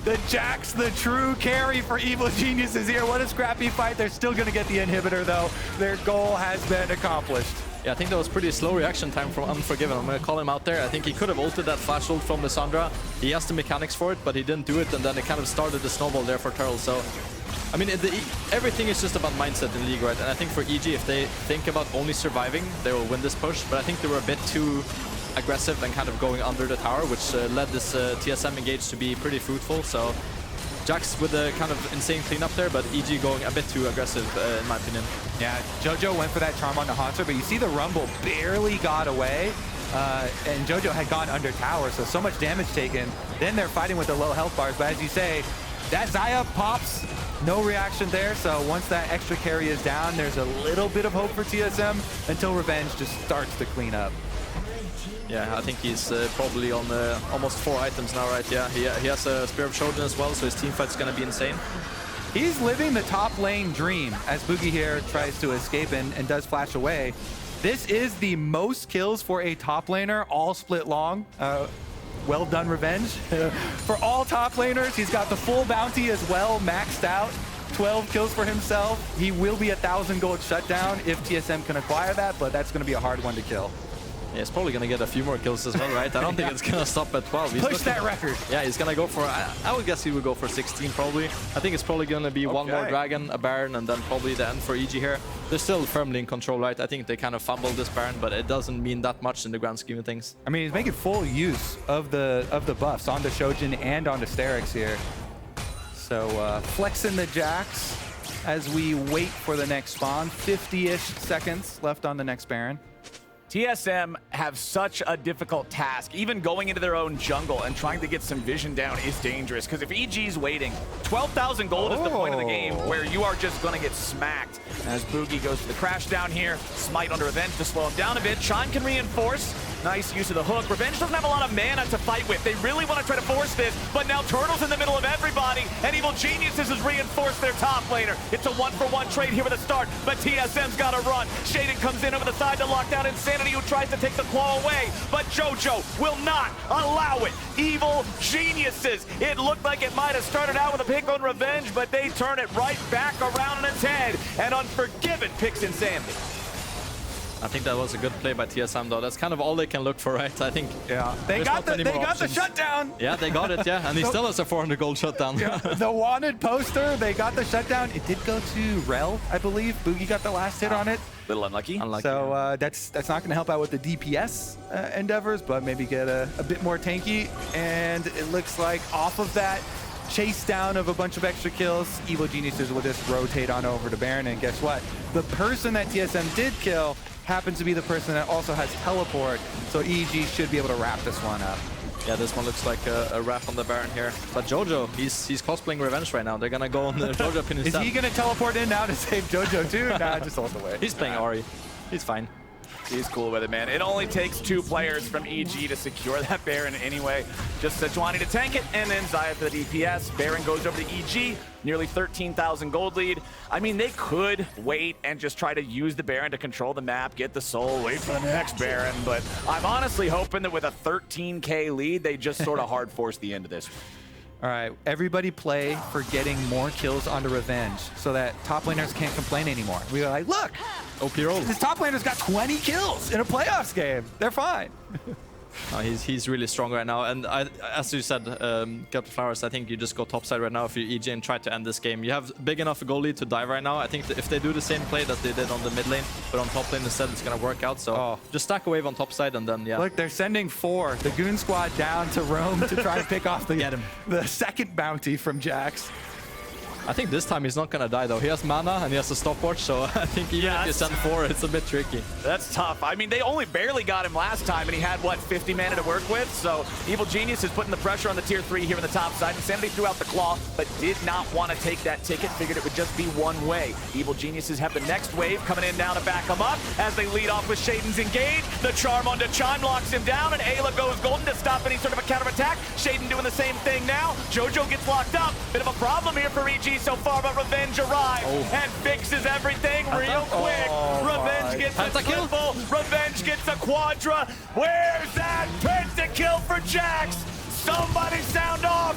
The Jax, the true carry for Evil Genius is here. What a scrappy fight. They're still gonna get the inhibitor though. Their goal has been accomplished. Yeah, I think that was pretty slow reaction time from Unforgiven. I'm going to call him out there. I think he could have ulted that flash ult from Lissandra. He has the mechanics for it, but he didn't do it, and then it kind of started the snowball there for Turtle. So, I mean, everything is just about mindset in League, right? And I think for EG, if they think about only surviving, they will win this push. But I think they were a bit too aggressive and kind of going under the tower, which led this TSM engage to be pretty fruitful. So, Jax with a kind of insane cleanup there, but EG going a bit too aggressive, in my opinion. Yeah, Jojo went for that charm on the Hauntzer, but you see the Rumble barely got away, and Jojo had gone under tower, so much damage taken. Then they're fighting with the low health bars, but as you say, that Xayah pops, no reaction there, so once that extra carry is down, there's a little bit of hope for TSM until Revenge just starts to clean up. Yeah, I think he's probably on almost 4 items now, right? Yeah, he has a Spear of Shodan as well, so his teamfight's going to be insane. He's living the top lane dream as Bugi here tries to escape and does flash away. This is the most kills for a top laner, all split long. Well done, Revenge. For all top laners, he's got the full bounty as well, maxed out. 12 kills for himself. He will be 1,000 gold shutdown if TSM can acquire that, but that's going to be a hard one to kill. Yeah, he's probably going to get a few more kills as well, right? I don't think it's going to stop at 12. He's push that record. Yeah, he's going to go for, I would guess he would go for 16 probably. I think it's probably going to be one more Dragon, a Baron, and then probably the end for EG here. They're still firmly in control, right? I think they kind of fumbled this Baron, but it doesn't mean that much in the grand scheme of things. I mean, he's making full use of the buffs on the Shojin and on the Sterix here. So flexing the Jax as we wait for the next spawn. 50-ish seconds left on the next Baron. TSM have such a difficult task. Even going into their own jungle and trying to get some vision down is dangerous, because if EG's waiting, 12,000 gold is the point of the game where you are just going to get smacked. As Bugi goes to the crash down here, smite under Revenge to slow him down a bit. Chime can reinforce. Nice use of the hook. Revenge doesn't have a lot of mana to fight with. They really want to try to force this, but now Turtle's in the middle of everybody, and Evil Geniuses has reinforced their top laner. It's a 1-for-1 trade here with a start, but TSM's got to run. Sheiden comes in over the side to lock down Insanity, who tries to take the claw away, but Jojo will not allow it. Evil Geniuses. It looked like it might have started out with a pick on Revenge, but they turn it right back around on its head, and Unforgiven picks Insanity. I think that was a good play by TSM though. That's kind of all they can look for, right? I think. Yeah. They there's got not many more the options. shutdown. Yeah, they got it. Yeah, and he still has a 400 gold shutdown. Yeah, the wanted poster, they got the shutdown. It did go to Rell, I believe. Bugi got the last hit on it. Little unlucky. So that's not going to help out with the DPS endeavors, but maybe get a bit more tanky. And it looks like off of that chase down of a bunch of extra kills, Evil Geniuses will just rotate on over to Baron. And guess what? The person that TSM did kill happens to be the person that also has teleport. So EG should be able to wrap this one up. Yeah, this one looks like a wrap on the Baron here. But Jojo, he's cosplaying revenge right now. They're gonna go on the Jojopyun Is instead. he going to teleport in now to save Jojo too? Nah, just hold away. He's playing Ahri. He's fine. He's cool with it, man. It only takes 2 players from EG to secure that Baron anyway. Just Sejuani to tank it, and then Xayah for the DPS. Baron goes over to EG, nearly 13,000 gold lead. I mean, they could wait and just try to use the Baron to control the map, get the soul, wait for the next Baron. But I'm honestly hoping that with a 13K lead, they just sort of hard force the end of this. All right, everybody play for getting more kills onto Revenge so that top laners can't complain anymore. We were like, look, OP roll. this top laner's got 20 kills in a playoffs game. They're fine. He's really strong right now, and as you said, Captainflowers, I think you just go topside right now if you're EG and try to end this game. You have big enough goal lead to die right now. I think that if they do the same play that they did on the mid lane, but on top lane instead, it's gonna work out. So just stack a wave on topside and then Look, they're sending 4, the Goon Squad, down to Rome to try and pick off the second bounty from Jax. I think this time he's not gonna die though. He has mana and he has a stopwatch, so I think even if you send 4, it's a bit tricky. That's tough. I mean, they only barely got him last time, and he had, what, 50 mana to work with? So Evil Genius is putting the pressure on the tier 3 here on the top side. Insanity threw out the claw, but did not want to take that ticket. Figured it would just be one way. Evil Geniuses have the next wave coming in now to back him up as they lead off with Shaiden's engage. The charm onto Chime locks him down, and Eyla goes golden to stop any sort of a counterattack. Shaiden doing the same thing now. Jojo gets locked up. Bit of a problem here for EG so far, but Revenge arrives and fixes everything real quick. Revenge gets a triple. Revenge gets a quadra. Where's that pentakill for Jax? Somebody sound off.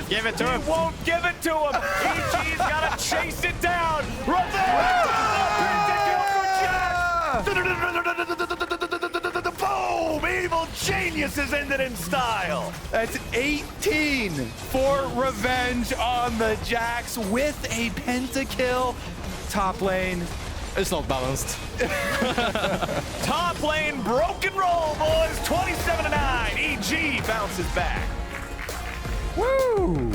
Give it to him. He won't give it to him. EG's got to chase it down. Revenge! Pentakill for Jax! Boom! Evil Geniuses ended in style. That's 18 for Revenge on the Jax with a pentakill. Top lane. It's not balanced. Top lane broken roll, boys. 27-9. EG bounces back. Woo!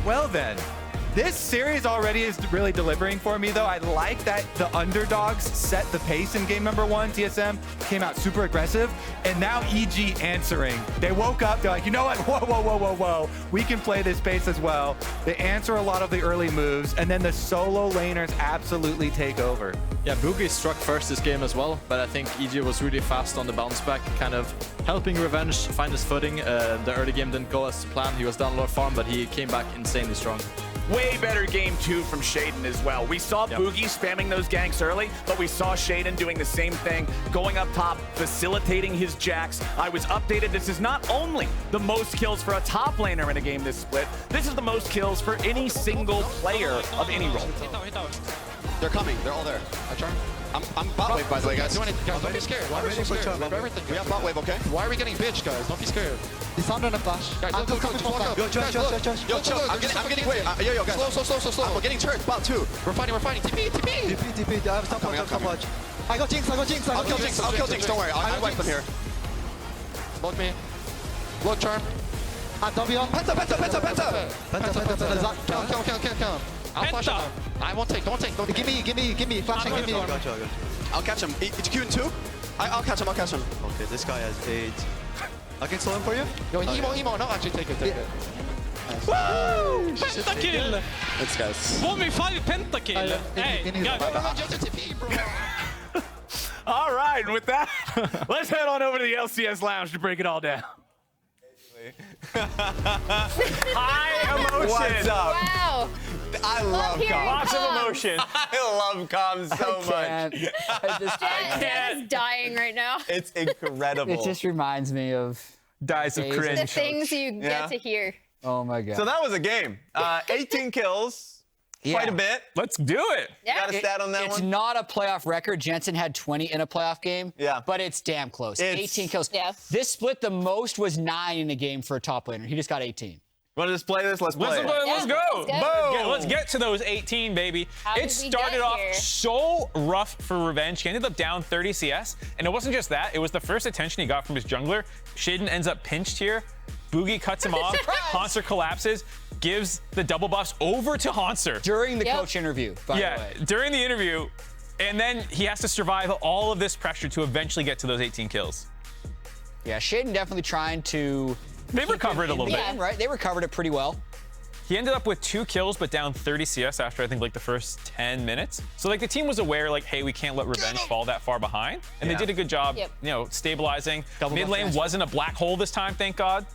Well then, this series already is really delivering for me, though. I like that the underdogs set the pace in game number 1. TSM came out super aggressive, and now EG answering. They woke up, they're like, you know what? Whoa, whoa, whoa, whoa, whoa. We can play this pace as well. They answer a lot of the early moves, and then the solo laners absolutely take over. Yeah, Bugi struck first this game as well, but I think EG was really fast on the bounce back, kind of helping Revenge find his footing. The early game didn't go as planned. He was down low farm, but he came back insanely strong. Way better game 2 from Sheiden as well. We saw Bugi spamming those ganks early, but we saw Sheiden doing the same thing, going up top, facilitating his Jax. I was updated. This is not only the most kills for a top laner in a game this split, this is the most kills for any single player of any role. They're coming. They're all there. I'm bot wave, by the way, guys. Don't be scared. Why are we scared? We have bot wave, okay? Why are we getting bitched, guys? Don't be scared. Lissandra and a flash. Guys, go. Walk up. Yo, chill. I'm getting wait. Yo, guys. Slow. We're getting turned. Bot 2. We're fighting. TP. I have top watch. I got Jinx. I'll kill Jinx. Don't worry. I'll wipe them here. Look me. Look, charm. And W on. Penta. Kill. I'll flash him. I won't take. Don't take. Give me. Flashing, give me. I'll catch him. It's Q in 2. I'll catch him. Okay, this guy has 8. I can slow him for you? Yo, emo. No, actually take it. Woo! Pentakill! Thanks, guys. 1v5 pentakill! Hey, All right, and with that, let's head on over to the LCS Lounge to break it all down. High emotion. What's up? Wow. I love comms. Lots of emotion. I love comms so much. Jet is dying right now. It's incredible. It just reminds me of dies of cringe. The things you get to hear. Oh my god. So that was a game. 18 kills. Quite a bit. Let's do it. You got a stat on that It's one? not a playoff record. Jensen had 20 in a playoff game. Yeah. But it's damn close. It's- 18 kills. Yeah. This split, the most was 9 in a game for a top laner. He just got 18. Want to just play this? Let's play it. Let's go. let's go. Let's get to those 18, baby. How It did we started get off here? so rough for Revenge. He ended up down 30 CS. And it wasn't just that. It was the first attention he got from his jungler. Sheiden ends up pinched here. Bugi cuts him off. Hauntzer collapses, gives the double buffs over to Hauntzer. During the coach interview, by the way. During the interview. And then he has to survive all of this pressure to eventually get to those 18 kills. Yeah, Sheiden definitely trying to... They recovered a little bit. Yeah, right? They recovered it pretty well. He ended up with 2 kills, but down 30 CS after, I think, like the first 10 minutes. So, like, the team was aware, like, hey, we can't let Revenge fall that far behind. And they did a good job, you know, stabilizing. Mid lane wasn't a black hole this time, thank God.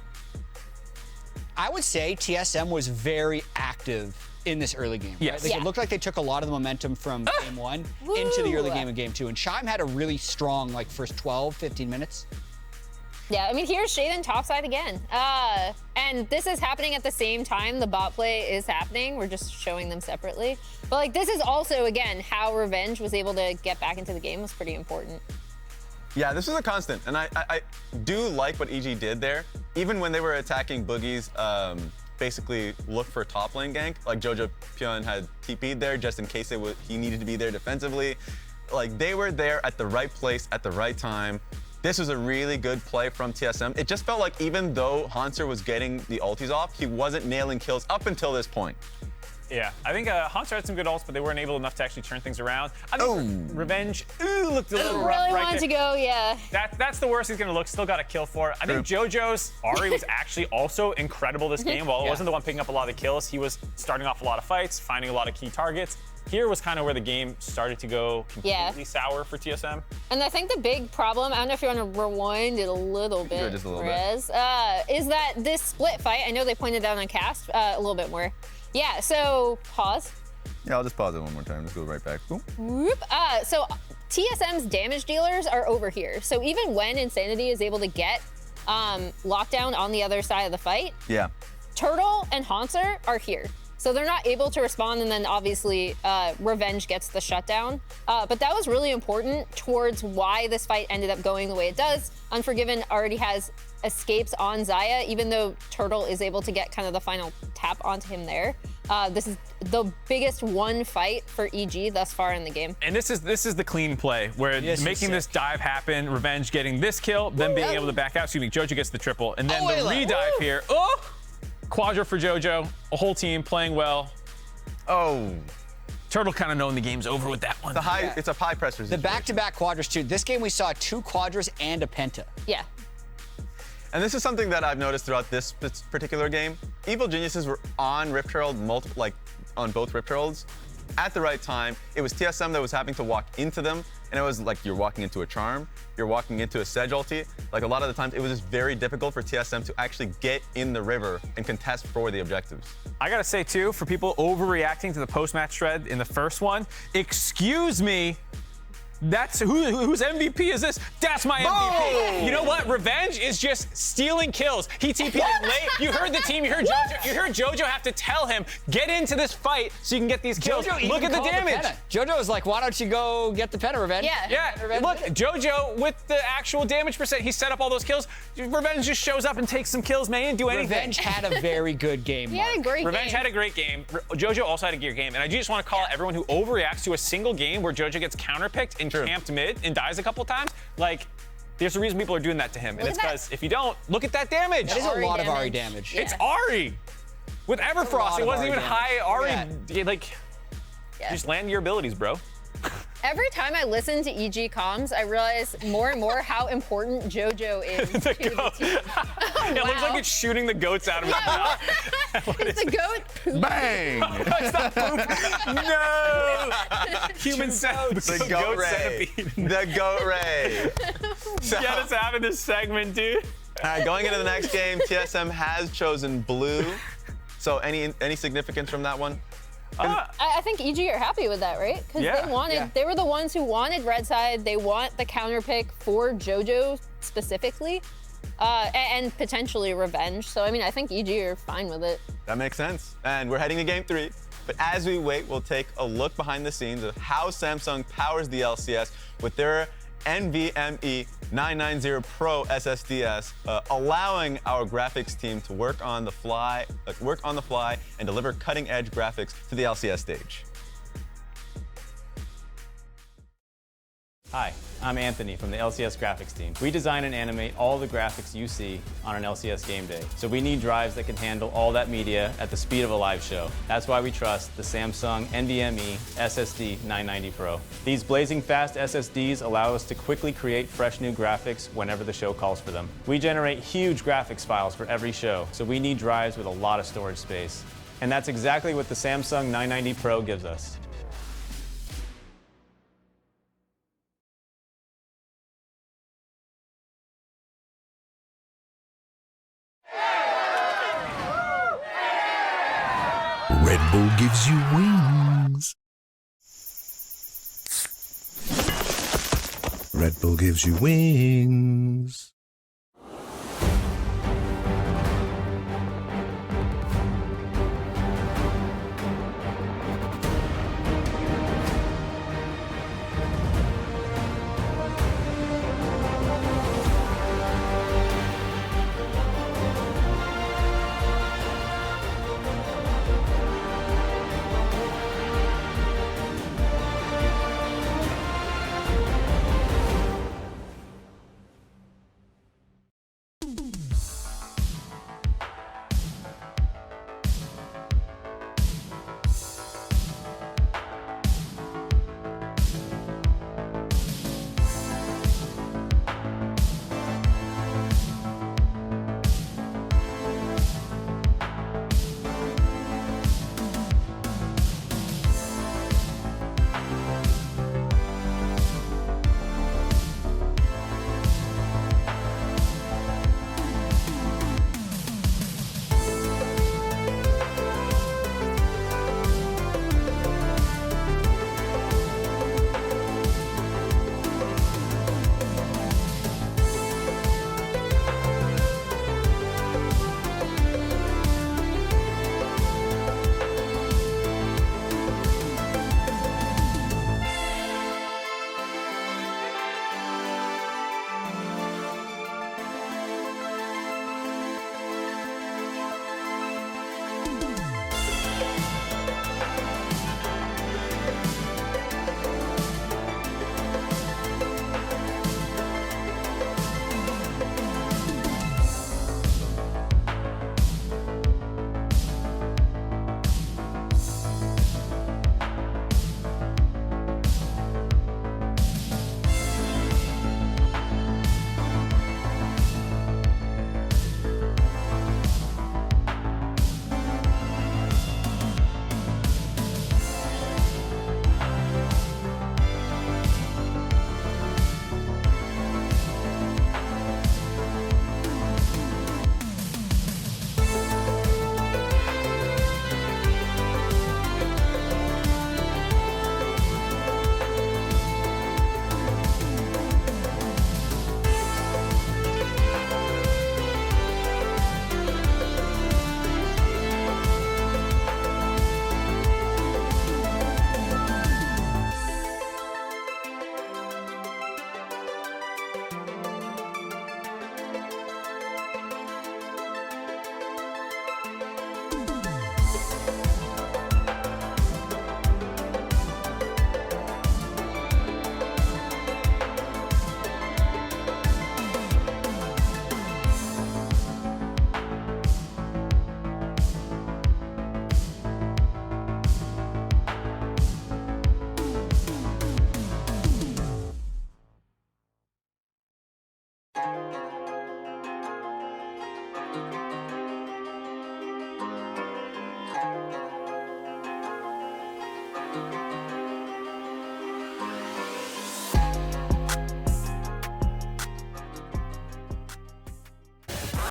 I would say TSM was very active in this early game. Yes. Right? Like, it looked like they took a lot of the momentum from game 1 into the early game of game 2. And Chime had a really strong, like, first 12, 15 minutes. Yeah, I mean, here's Sheiden topside again. And this is happening at the same time the bot play is happening. We're just showing them separately. But, like, this is also, again, how Revenge was able to get back into the game was pretty important. Yeah, this was a constant, and I do like what EG did there. Even when they were attacking Boogie's, basically look for top lane gank, like Jojopyun had TP'd there just in case he needed to be there defensively. Like, they were there at the right place at the right time. This was a really good play from TSM. It just felt like even though Hauntzer was getting the ultis off, he wasn't nailing kills up until this point. Yeah, I think Hauntzer had some good ults, but they weren't able enough to actually turn things around. I think Revenge looked a little rough Really right wanted there. to go, yeah. That's the worst he's going to look. Still got a kill for it. I think JoJo's Ahri was actually also incredible this game. While it wasn't the one picking up a lot of the kills, he was starting off a lot of fights, finding a lot of key targets. Here was kind of where the game started to go completely sour for TSM. And I think the big problem, I don't know if you want to rewind it a little bit, just a little Rez, is that this split fight, I know they pointed out on cast a little bit more. Yeah, so pause. Yeah, I'll just pause it one more time. Let's go right back. Boom. Whoop. So TSM's damage dealers are over here. So even when Insanity is able to get lockdown on the other side of the fight, Yeah. Turtle and Hauntzer are here. So they're not able to respond, and then obviously Revenge gets the shutdown. But that was really important towards why this fight ended up going the way it does. Unforgiven already has escapes on Xayah, even though Turtle is able to get kind of the final tap onto him there. This is the biggest one fight for EG thus far in the game. And this is the clean play, where making this dive happen, Revenge getting this kill, then being able to back out. Excuse me, Jojo gets the triple, and then the Eyla. redive here. Oh! Quadra for Jojo, a whole team playing well. Oh. Turtle kind of knowing the game's over with that one. It's a high pressure The situation. back-to-back quadras, too. This game, we saw 2 quadras and a penta. Yeah. And this is something that I've noticed throughout this particular game. Evil Geniuses were on Rift Herald, on both Rift Heralds at the right time. It was TSM that was having to walk into them, and it was like you're walking into a Charm, you're walking into a Sej ulti. Like, a lot of the times, it was just very difficult for TSM to actually get in the river and contest for the objectives. I gotta say, too, for people overreacting to the post-match thread in the first one, excuse me, that's whose MVP is this? That's my MVP. You know what? Revenge is just stealing kills. He TP'd in late. You heard the team. You heard Jojo. You heard Jojo have to tell him, get into this fight so you can get these kills. Jojo Look even at the called damage. Jojo was like, why don't you go get the penta, Revenge? Yeah. Yeah, look, Jojo with the actual damage percent, he set up all those kills. Revenge just shows up and takes some kills, man. He didn't do anything. Revenge had a very good game. He had a great Revenge game. had a great game. Jojo also had a great game. And I just want to call out everyone who overreacts to a single game where Jojo gets counterpicked and camped mid and dies a couple times. Like, there's a reason people are doing that to him. And it's because if you don't, look at that damage. That is a lot of Ahri damage. It's Ahri. With Everfrost, it wasn't even high Ahri. Like, just land your abilities, bro. Every time I listen to EG comms, I realize more and more how important JoJo is to the team. It looks like it's shooting the goats out of his mouth. It's the goat poop. Bang! It's not poop. No! Human centipede. The goat ray. The goat ray. So, Get us out of this segment, dude. All right, going into the next game, TSM has chosen blue. So any significance from that one? I think EG are happy with that, right? Because they were the ones who wanted red side. They want the counter pick for JoJo specifically, and potentially Revenge. So I mean, I think EG are fine with it. That makes sense. And we're heading to game 3. But as we wait, we'll take a look behind the scenes of how Samsung powers the LCS with their NVMe 990 Pro SSDs, allowing our graphics team to work on the fly and deliver cutting-edge graphics to the LCS stage. Hi, I'm Anthony from the LCS graphics team. We design and animate all the graphics you see on an LCS game day. So we need drives that can handle all that media at the speed of a live show. That's why we trust the Samsung NVMe SSD 990 Pro. These blazing fast SSDs allow us to quickly create fresh new graphics whenever the show calls for them. We generate huge graphics files for every show, so we need drives with a lot of storage space. And that's exactly what the Samsung 990 Pro gives us. Red Bull gives you wings. Red Bull gives you wings.